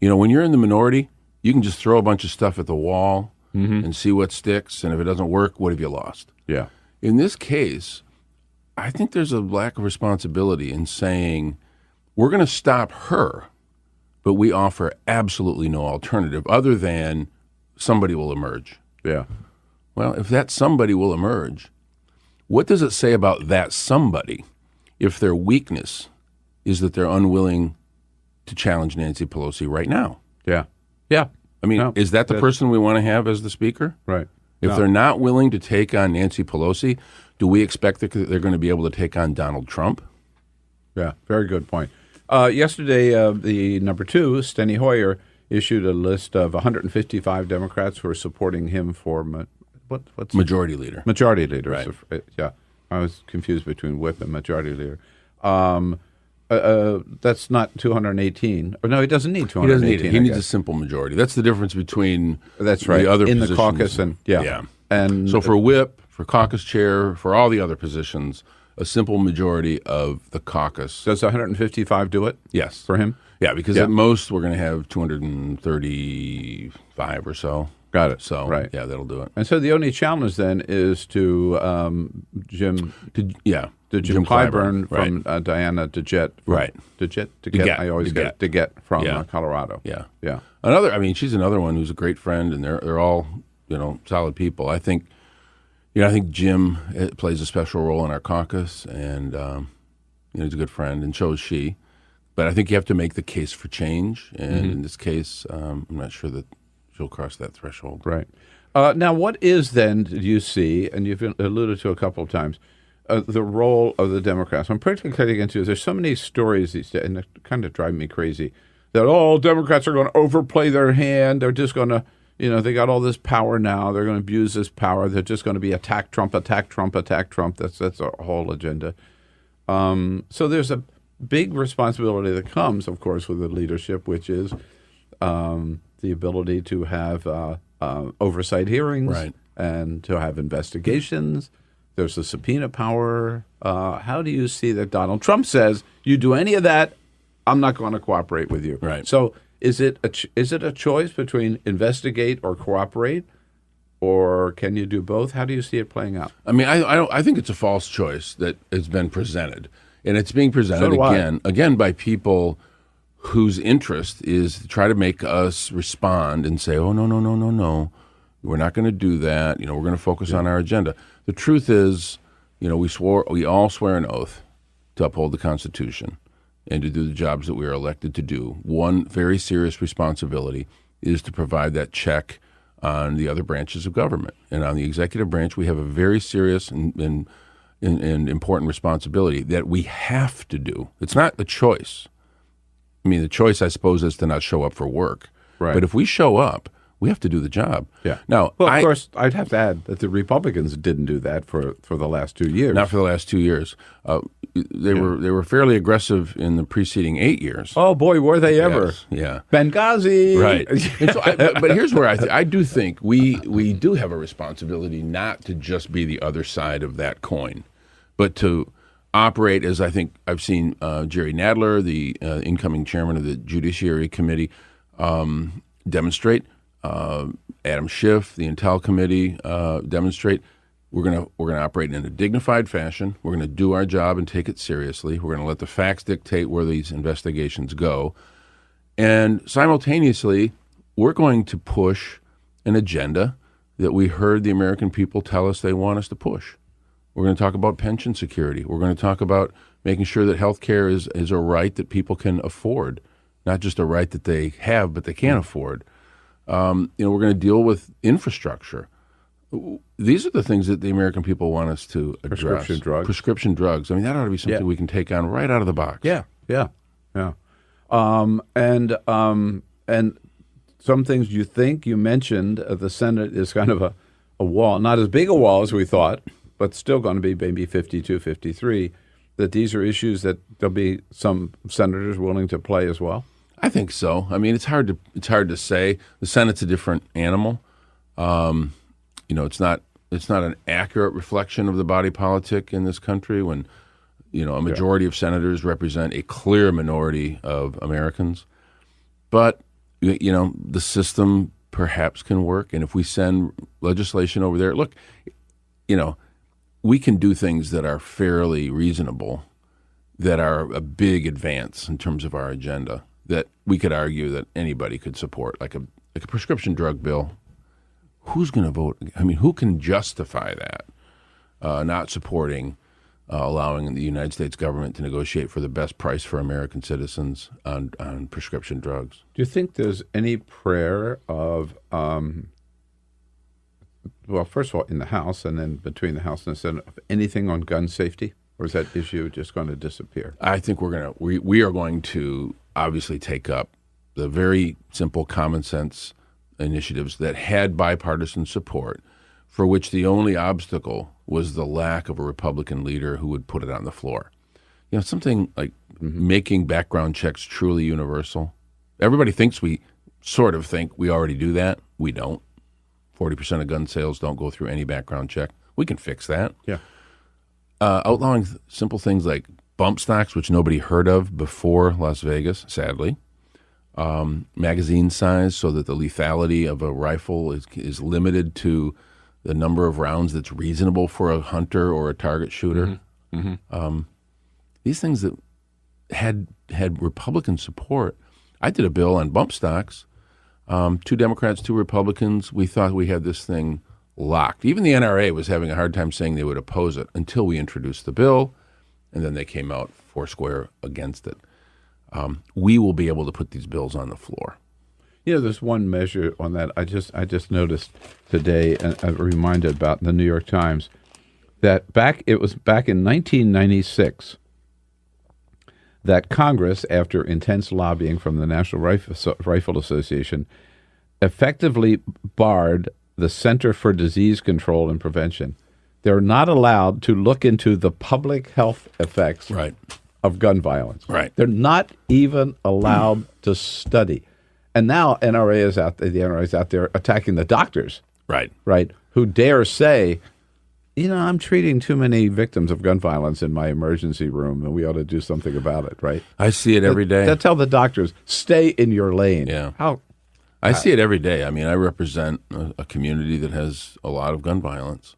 When you're in the minority, you can just throw a bunch of stuff at the wall and see what sticks, and if it doesn't work, what have you lost? Yeah. In this case, I think there's a lack of responsibility in saying we're going to stop her, but we offer absolutely no alternative other than somebody will emerge. Yeah. Well, if that somebody will emerge, what does it say about that somebody if their weakness is that they're unwilling to challenge Nancy Pelosi right now? Yeah. Yeah. I mean, is that the person we want to have as the speaker? Right. If they're not willing to take on Nancy Pelosi, do we expect that they're going to be able to take on Donald Trump? Yeah, very good point. Yesterday, the number 2, Steny Hoyer, issued a list of 155 Democrats who are supporting him for what's Majority Leader. Majority Leader. Right. So, yeah, I was confused between whip and Majority Leader. That's not 218. Or no, he doesn't need 218. He doesn't need it. He needs a simple majority. That's the difference between the other in positions. the caucus and And so for whip, for caucus chair, for all the other positions, a simple majority of the caucus. Does 155 do it? Yes. For him? Yeah, because at most we're going to have 235 or so. Got it. So, right. Yeah, that'll do it. And so the only challenge then is to Jim Clyburn from Diana DeGette. DeGette. I always get DeGette from Colorado. Yeah. Yeah. She's another one who's a great friend, and they're all, solid people. I think Jim plays a special role in our caucus, and he's a good friend, and so is she. But I think you have to make the case for change, and in this case, I'm not sure that she'll cross that threshold. Right. Now, what is then, do you see, and you've alluded to a couple of times, the role of the Democrats? I'm particularly cutting into, there's so many stories these days, and they kind of drive me crazy, that all Democrats are going to overplay their hand. They're just going to, they got all this power now. They're going to abuse this power. They're just going to be attack Trump, attack Trump, attack Trump. That's a whole agenda. So there's a big responsibility that comes, of course, with the leadership, which is the ability to have oversight hearings and to have investigations. There's the subpoena power. How do you see that Donald Trump says, you do any of that, I'm not going to cooperate with you? Right. So is it a choice between investigate or cooperate, or can you do both? How do you see it playing out? I mean, I think it's a false choice that has been presented, and it's being presented again by people whose interest is to try to make us respond and say, oh, no, we're not going to do that. We're going to focus on our agenda. The truth is, we all swear an oath to uphold the Constitution and to do the jobs that we are elected to do. One very serious responsibility is to provide that check on the other branches of government. And on the executive branch, we have a very serious and important responsibility that we have to do. It's not a choice. I mean, the choice, I suppose, is to not show up for work. Right. But if we show up, we have to do the job. Yeah. Now, of course, I'd have to add that the Republicans didn't do that for the last 2 years. Not for the last 2 years. They were fairly aggressive in the preceding 8 years. Oh boy, were they ever? Yes. Yeah. Benghazi. Right. And so but here's where I do think we do have a responsibility not to just be the other side of that coin, but to operate as I think I've seen Jerry Nadler, the incoming chairman of the Judiciary Committee, demonstrate. Adam Schiff, the Intel Committee, demonstrate. We're gonna operate in a dignified fashion. We're gonna do our job and take it seriously. We're gonna let the facts dictate where these investigations go, and simultaneously, we're going to push an agenda that we heard the American people tell us they want us to push. We're going to talk about pension security. We're going to talk about making sure that health care is a right that people can afford, not just a right that they have but they can't afford. We're going to deal with infrastructure. These are the things that the American people want us to address. Prescription drugs. I mean, that ought to be something we can take on right out of the box. Yeah. And some things you mentioned, the Senate is kind of a wall, not as big a wall as we thought, but still going to be maybe 52, 53, that these are issues that there'll be some senators willing to play as well? I think so. I mean, it's hard to say. The Senate's a different animal. It's not an accurate reflection of the body politic in this country when, a majority of senators represent a clear minority of Americans. But, the system perhaps can work. And if we send legislation over there, look, we can do things that are fairly reasonable, that are a big advance in terms of our agenda, that we could argue that anybody could support, like a prescription drug bill. Who's going to vote? I mean, who can justify that, not supporting allowing the United States government to negotiate for the best price for American citizens on prescription drugs. Do you think there's any prayer of, well, first of all, in the House and then between the House and the Senate, of anything on gun safety? Or is that issue just going to disappear? I think we are going to obviously take up the very simple common sense initiatives that had bipartisan support, for which the only obstacle was the lack of a Republican leader who would put it on the floor. You know, something like making background checks truly universal. Everybody thinks we already do that. We don't. 40% of gun sales don't go through any background check. We can fix that. Yeah. Outlawing simple things like bump stocks, which nobody heard of before Las Vegas, sadly. Magazine size so that the lethality of a rifle is limited to the number of rounds that's reasonable for a hunter or a target shooter. These things that had Republican support. I did a bill on bump stocks. 2 Democrats, 2 Republicans. We thought we had this thing locked. Even the NRA was having a hard time saying they would oppose it until we introduced the bill, and then they came out foursquare against it. We will be able to put these bills on the floor. You know, there's one measure on that. I just noticed today, and I'm reminded about the New York Times, that it was back in 1996 that Congress, after intense lobbying from the National Rifle Association, effectively barred the Center for Disease Control and Prevention. They're not allowed to look into the public health effects of gun violence. Right. They're not even allowed to study. And now the NRA is out there attacking the doctors. Right. Who dare say, you know, I'm treating too many victims of gun violence in my emergency room, and we ought to do something about it, right? I see it every day. They tell the doctors, stay in your lane. Yeah. I see it every day. I mean, I represent a community that has a lot of gun violence.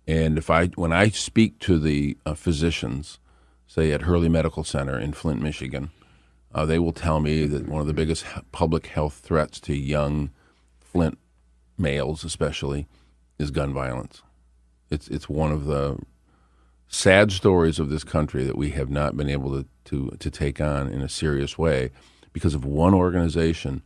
And when I speak to the physicians, say at Hurley Medical Center in Flint, Michigan, they will tell me that one of the biggest public health threats to young Flint males especially is gun violence. It's one of the sad stories of this country that we have not been able to take on in a serious way because of one organization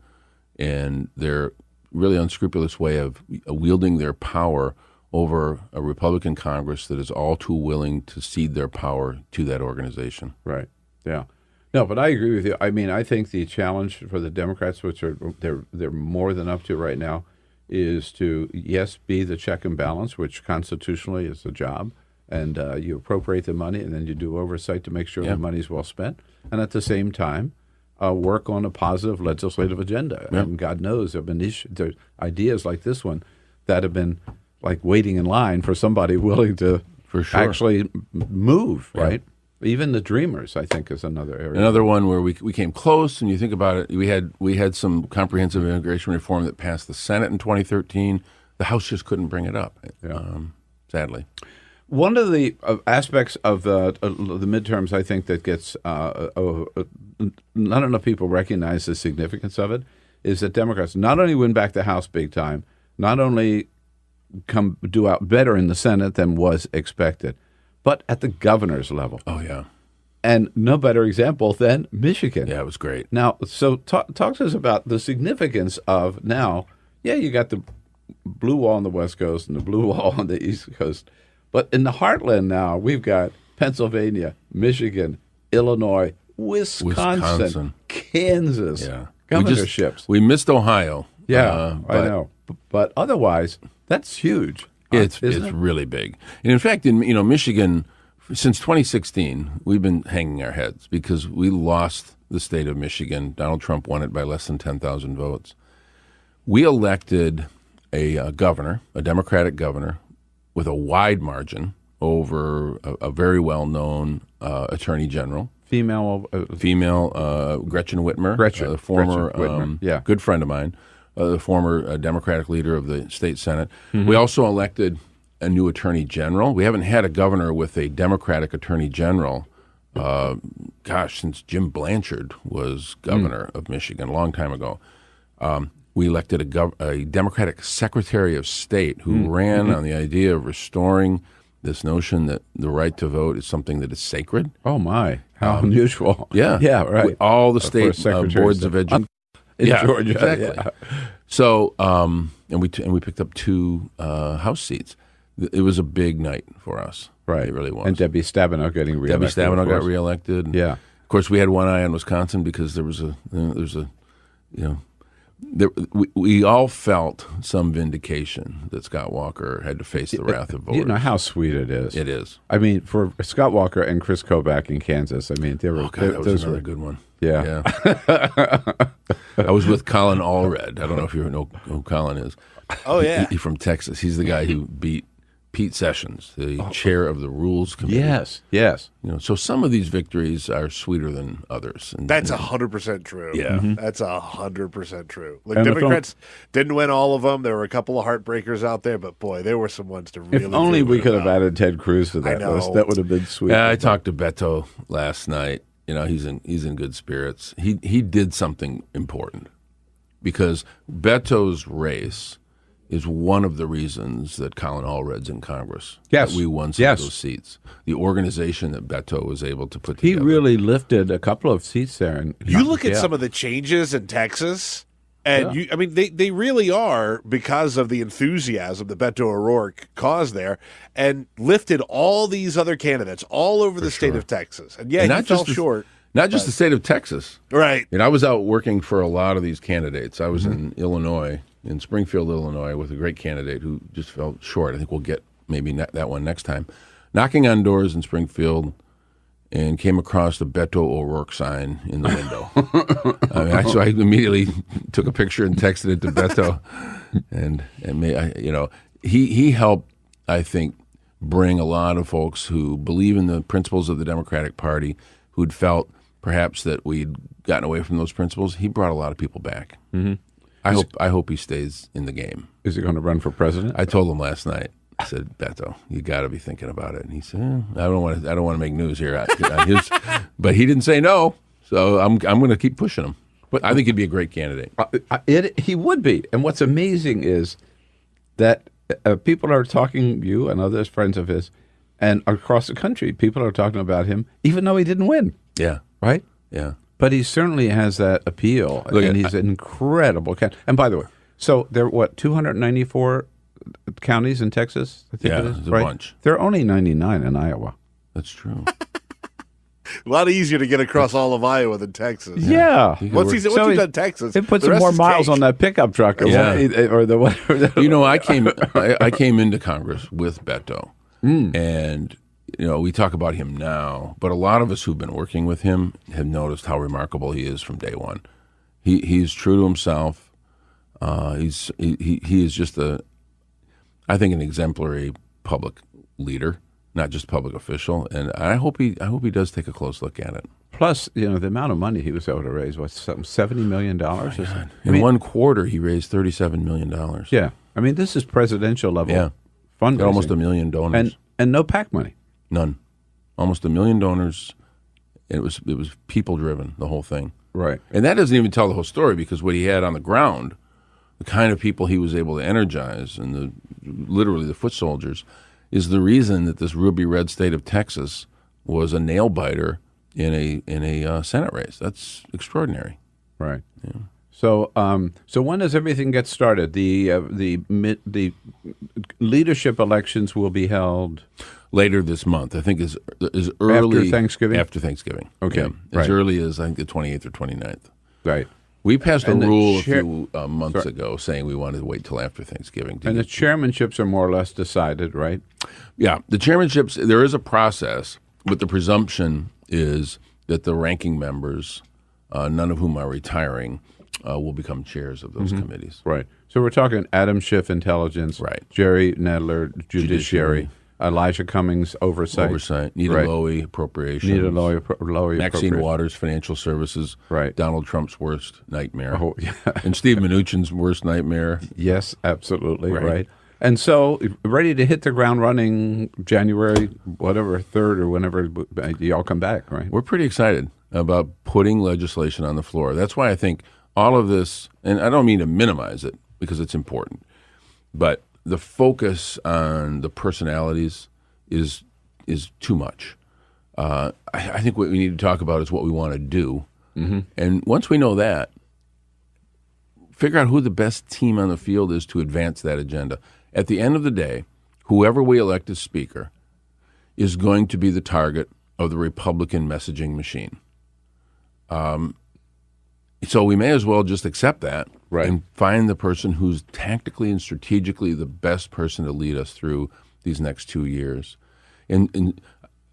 and their really unscrupulous way of wielding their power over a Republican Congress that is all too willing to cede their power to that organization. Right. Yeah. No, but I agree with you. I mean, I think the challenge for the Democrats, which they're more than up to right now, is to, yes, be the check and balance, which constitutionally is a job, and you appropriate the money, and then you do oversight to make sure the money's well spent, and at the same time, work on a positive legislative agenda. Yep. And God knows there have been ideas like this one that have been like waiting in line for somebody willing to actually move, right? Even the Dreamers, I think, is another area. Another one where we came close, and you think about it, we had some comprehensive immigration reform that passed the Senate in 2013. The House just couldn't bring it up, sadly. One of the aspects of the midterms, I think, that gets not enough people recognize the significance of it, is that Democrats not only win back the House big time, not only do out better in the Senate than was expected, but at the governor's level. Oh, yeah. And no better example than Michigan. Yeah, it was great. Now, so talk to us about the significance of now, you got the blue wall on the West Coast and the blue wall on the East Coast. But in the heartland now, we've got Pennsylvania, Michigan, Illinois, Wisconsin. Kansas, governorships. We missed Ohio. Yeah, I know. But otherwise, that's huge. It's really big. And in fact, in Michigan, since 2016, we've been hanging our heads because we lost the state of Michigan. Donald Trump won it by less than 10,000 votes. We elected a governor, a Democratic governor, with a wide margin over a very well-known attorney general. Female, Gretchen Whitmer, the former good friend of mine, the former Democratic leader of the state Senate. Mm-hmm. We also elected a new attorney general. We haven't had a governor with a Democratic attorney general, since Jim Blanchard was governor of Michigan a long time ago. We elected a Democratic Secretary of State who ran on the idea of restoring this notion that the right to vote is something that is sacred. Oh, my. How unusual. Yeah. Yeah, right. All the state boards of education. In Georgia. Exactly. Yeah. So, and we picked up 2 House seats. It was a big night for us. Right. It really was. And Debbie Stabenow getting reelected. Debbie Stabenow got reelected. Yeah. Of course, we had one eye on Wisconsin because we all felt some vindication that Scott Walker had to face the wrath of voters. You know how sweet it is. It is. I mean, for Scott Walker and Chris Kobach in Kansas, I mean, they were. That was another good one. Yeah. I was with Colin Allred. I don't know if you know who Colin is. Oh, yeah. He's from Texas. He's the guy who beat Pete Sessions, the chair of the Rules Committee. Yes. So some of these victories are sweeter than others. And, That's 100% true. Yeah. That's 100% true. Look, Democrats didn't win all of them. There were a couple of heartbreakers out there, but boy, there were some ones to really. If only we could have added Ted Cruz to that list. That would have been sweet. Yeah, I talked to Beto last night. He's in good spirits. He did something important because Beto's race is one of the reasons that Colin Allred's in Congress. Yes. That we won some of those seats. The organization that Beto was able to put together. He really lifted a couple of seats there. And you look at some of the changes in Texas, and they really are because of the enthusiasm that Beto O'Rourke caused there, and lifted all these other candidates all over the state of Texas. And he fell short. Not just the state of Texas. Right. And I was out working for a lot of these candidates. I was in Illinois, in Springfield, Illinois, with a great candidate who just fell short. I think we'll get maybe that one next time. Knocking on doors in Springfield and came across the Beto O'Rourke sign in the window. So I immediately took a picture and texted it to Beto. And he helped, I think, bring a lot of folks who believe in the principles of the Democratic Party, who'd felt perhaps that we'd gotten away from those principles. He brought a lot of people back. Mm-hmm. I hope he stays in the game. Is he going to run for president? I told him last night. I said, Beto, you got to be thinking about it. And he said, I don't want to make news here. But he didn't say no, so I'm going to keep pushing him. But I think he'd be a great candidate. He would be. And what's amazing is that people are talking, you and others, friends of his, and across the country, people are talking about him, even though he didn't win. Yeah. Right? Yeah. But he certainly has that appeal, and he's an incredible candidate. And by the way, so there are, 294 counties in Texas? I think it is, there's a right? bunch. There are only 99 in Iowa. That's true. A lot easier to get across all of Iowa than Texas. Yeah. Once he's done Texas, it puts some more miles on that pickup truck or the whatever. I came into Congress with Beto, and we talk about him now, but a lot of us who've been working with him have noticed how remarkable he is from day one. He's true to himself. He is just I think an exemplary public leader, not just public official, and I hope he does take a close look at it. Plus, the amount of money he was able to raise was $70 million. In 1 quarter, he raised $37 million. Yeah, I mean, this is presidential level fundraising. Got almost 1 million donors, and no PAC money. None. Almost 1 million donors. It was people driven, the whole thing. Right. And that doesn't even tell the whole story, because what he had on the ground, the kind of people he was able to energize, and literally the foot soldiers, is the reason that this ruby red state of Texas was a nail biter in a Senate race. That's extraordinary. Right. Yeah. So when does everything get started? The leadership elections will be held later this month. I think is early after Thanksgiving. After Thanksgiving. Okay. As early as I think the 28th or 29th. Right. We passed a rule a few months ago saying we wanted to wait till after Thanksgiving. And the chairmanships are more or less decided, right? Yeah. The chairmanships, there is a process, but the presumption is that the ranking members, none of whom are retiring, will become chairs of those committees. Right. So we're talking Adam Schiff, Intelligence, Jerry Nadler, Judiciary, Elijah Cummings, Oversight. Nita Lowey, Appropriations. Maxine Waters, Financial Services. Right. Donald Trump's worst nightmare. Oh, yeah. And Steve Mnuchin's worst nightmare. Yes, absolutely. Right. And so, ready to hit the ground running January, 3rd or whenever y'all come back, right? We're pretty excited about putting legislation on the floor. That's why I think all of this, and I don't mean to minimize it because it's important, but the focus on the personalities is too much. I think what we need to talk about is what we want to do. Mm-hmm. And once we know that, figure out who the best team on the field is to advance that agenda. At the end of the day, whoever we elect as Speaker is going to be the target of the Republican messaging machine. So we may as well just accept that and find the person who's tactically and strategically the best person to lead us through these next 2 years. And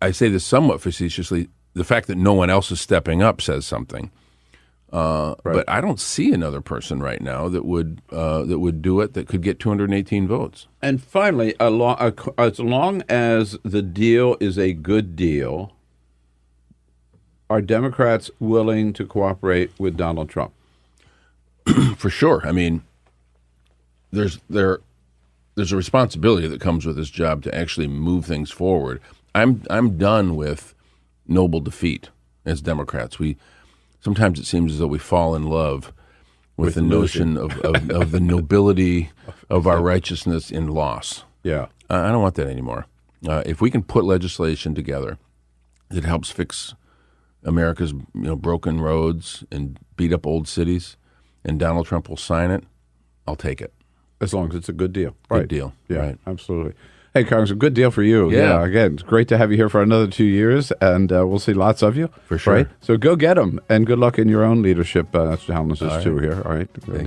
I say this somewhat facetiously, the fact that no one else is stepping up says something. But I don't see another person right now that would do it that could get 218 votes. And finally, as long as the deal is a good deal, are Democrats willing to cooperate with Donald Trump? For sure. I mean, there's a responsibility that comes with this job to actually move things forward. I'm done with noble defeat as Democrats. Sometimes it seems as though we fall in love with the notion of the nobility of our righteousness in loss. Yeah. I don't want that anymore. If we can put legislation together that helps fix America's broken roads and beat up old cities, and Donald Trump will sign it, I'll take it. As long as it's a good deal. Good deal. Yeah, right. Absolutely. Hey, Congressman, good deal for you. Yeah. Again, it's great to have you here for another 2 years, and we'll see lots of you. For sure. Right? So go get them, and good luck in your own leadership challenges, too, here. All right? We're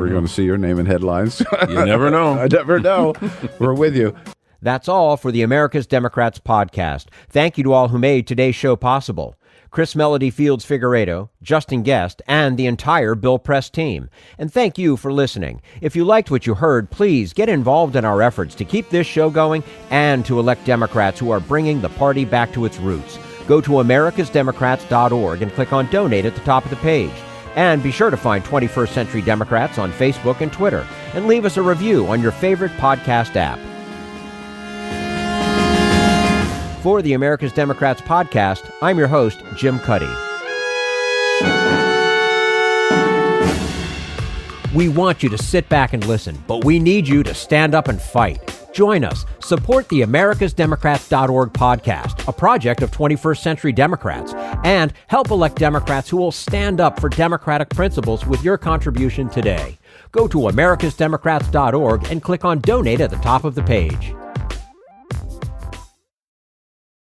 going to see your name in headlines. You never know. I never know. We're with you. That's all for the America's Democrats podcast. Thank you to all who made today's show possible. Chris Melody Fields Figueredo, Justin Gest, and the entire Bill Press team. And thank you for listening. If you liked what you heard, please get involved in our efforts to keep this show going and to elect Democrats who are bringing the party back to its roots. Go to americasdemocrats.org and click on Donate at the top of the page. And be sure to find 21st Century Democrats on Facebook and Twitter, and leave us a review on your favorite podcast app. For the America's Democrats podcast, I'm your host, Jim Kildee. We want you to sit back and listen, but we need you to stand up and fight. Join us. Support the americasdemocrats.org podcast, a project of 21st Century Democrats, and help elect Democrats who will stand up for democratic principles with your contribution today. Go to americasdemocrats.org and click on Donate at the top of the page.